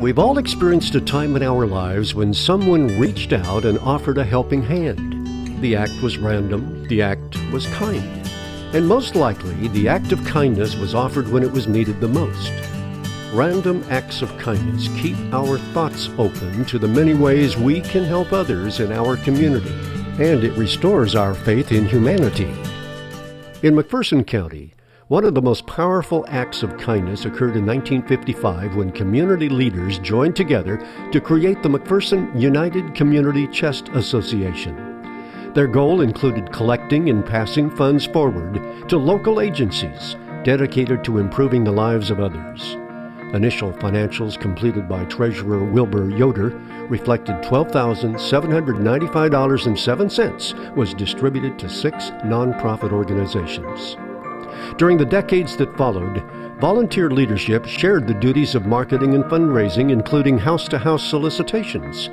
We've all experienced a time in our lives when someone reached out and offered a helping hand. The act was random, the act was kind. And most likely, the act of kindness was offered when it was needed the most. Random acts of kindness keep our thoughts open to the many ways we can help others in our community, and it restores our faith in humanity. In McPherson County, one of the most powerful acts of kindness occurred in 1955 when community leaders joined together to create the McPherson United Community Chest Association. Their goal included collecting and passing funds forward to local agencies dedicated to improving the lives of others. Initial financials completed by Treasurer Wilbur Yoder reflected $12,795.07 was distributed to 6 nonprofit organizations. During the decades that followed, volunteer leadership shared the duties of marketing and fundraising, including house-to-house solicitations.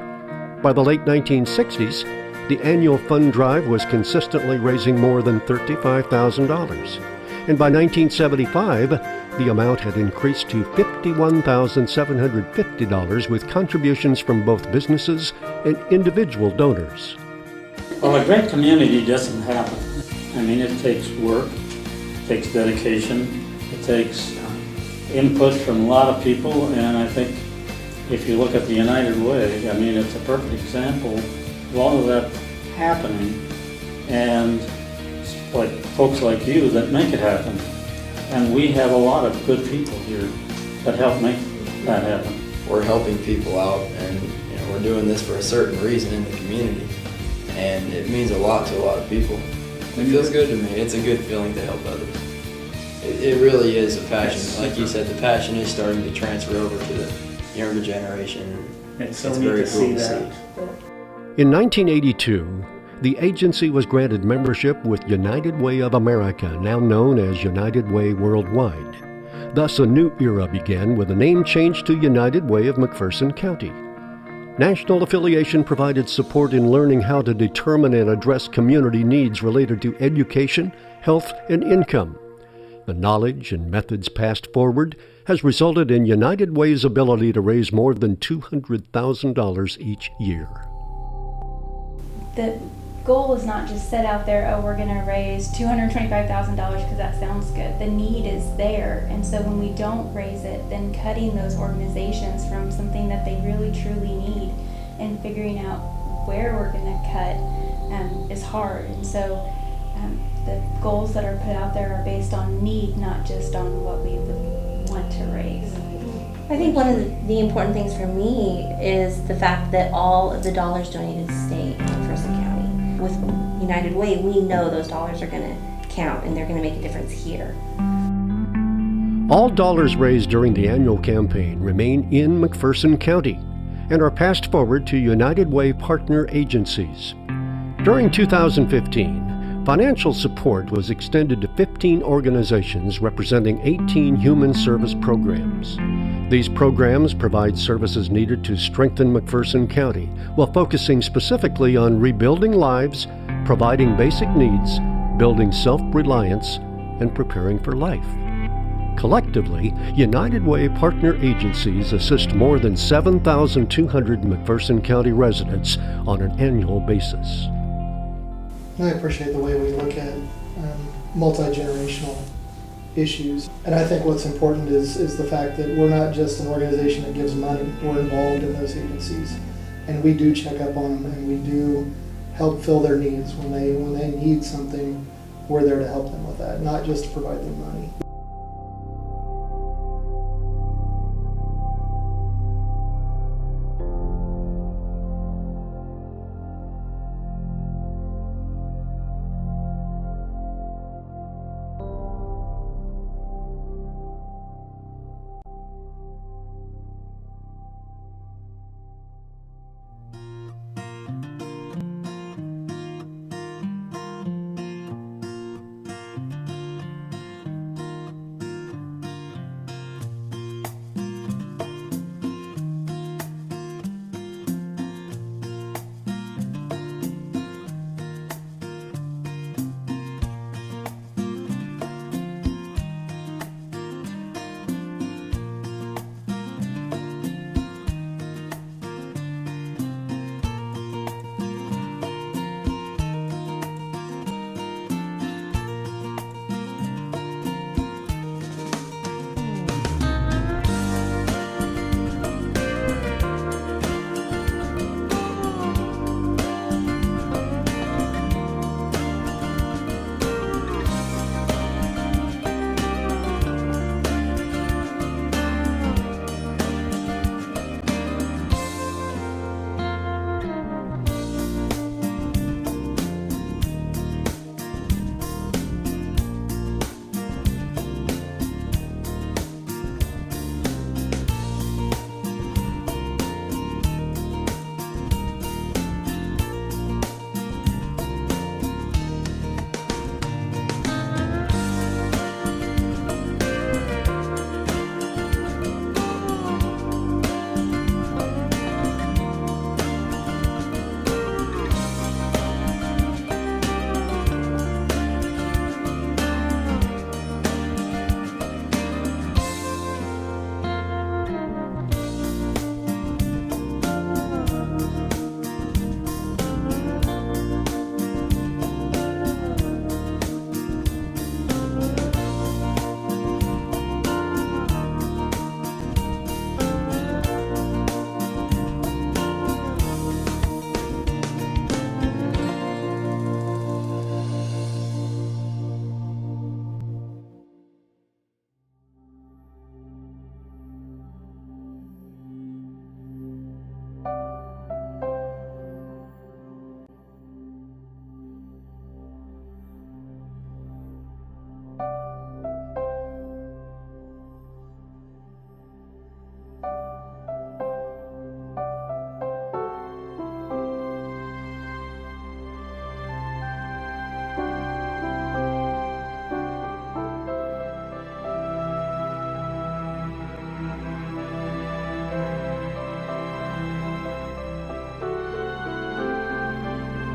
By the late 1960s, the annual fund drive was consistently raising more than $35,000. And by 1975, the amount had increased to $51,750 with contributions from both businesses and individual donors. Well, a great community doesn't happen. I mean, it takes work. It takes dedication, it takes input from a lot of people, and I think if you look at the United Way, I mean, it's a perfect example of all of that happening, and like folks like you that make it happen. And we have a lot of good people here that help make that happen. We're helping people out, and we're doing this for a certain reason in the community, and it means a lot to a lot of people. It feels good to me. It's a good feeling to help others. It really is a passion. Like you said, the passion is starting to transfer over to the younger generation. It's so neat to see that. In 1982, the agency was granted membership with United Way of America, now known as United Way Worldwide. Thus, a new era began with a name change to United Way of McPherson County. National affiliation provided support in learning how to determine and address community needs related to education, health, and income. The knowledge and methods passed forward has resulted in United Way's ability to raise more than $200,000 each year. The goal is not just set out there, oh, we're going to raise $225,000 because that sounds good. The need is there, and so when we don't raise it, then cutting those organizations from something that they really truly need and figuring out where we're going to cut is hard. And so the goals that are put out there are based on need, not just on what we would want to raise. I think one of the important things for me is the fact that all of the dollars donated stay in McPherson County. With United Way, we know those dollars are going to count and they're going to make a difference here. All dollars raised during the annual campaign remain in McPherson County and are passed forward to United Way partner agencies. During 2015, financial support was extended to 15 organizations representing 18 human service programs. These programs provide services needed to strengthen McPherson County while focusing specifically on rebuilding lives, providing basic needs, building self-reliance, and preparing for life. Collectively, United Way partner agencies assist more than 7,200 McPherson County residents on an annual basis. I appreciate the way we look at multi-generational issues. And I think what's important is the fact that we're not just an organization that gives money, we're involved in those agencies. And we do check up on them and we do help fill their needs. When they need something, we're there to help them with that, not just to provide them money.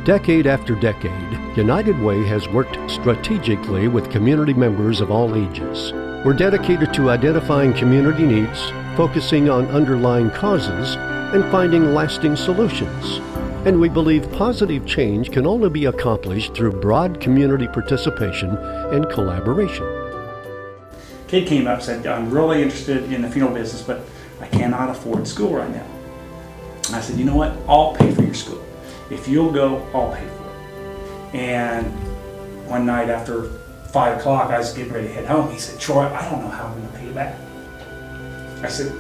Decade after decade, United Way has worked strategically with community members of all ages. We're dedicated to identifying community needs, focusing on underlying causes, and finding lasting solutions. And we believe positive change can only be accomplished through broad community participation and collaboration. Kid came up and said, I'm really interested in the funeral business, but I cannot afford school right now. And I said, you know what? I'll pay for your school. If you'll go, I'll pay for it. And one night after 5 o'clock, I was getting ready to head home. He said, Troy, I don't know how I'm going to pay you back. I said,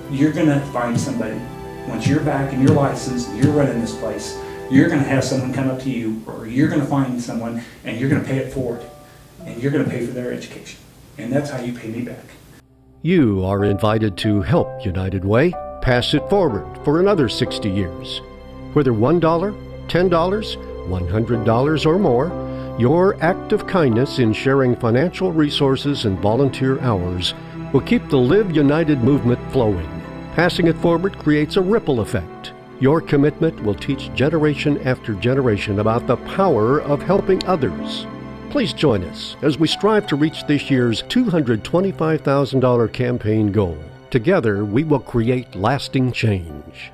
you're going to find somebody. Once you're back and you're licensed and you're running this place, you're going to have someone come up to you, or you're going to find someone and you're going to pay it forward. And you're going to pay for their education. And that's how you pay me back. You are invited to help United Way pass it forward for another 60 years. Whether $1, $10, $100 or more, your act of kindness in sharing financial resources and volunteer hours will keep the Live United movement flowing. Passing it forward creates a ripple effect. Your commitment will teach generation after generation about the power of helping others. Please join us as we strive to reach this year's $225,000 campaign goal. Together, we will create lasting change.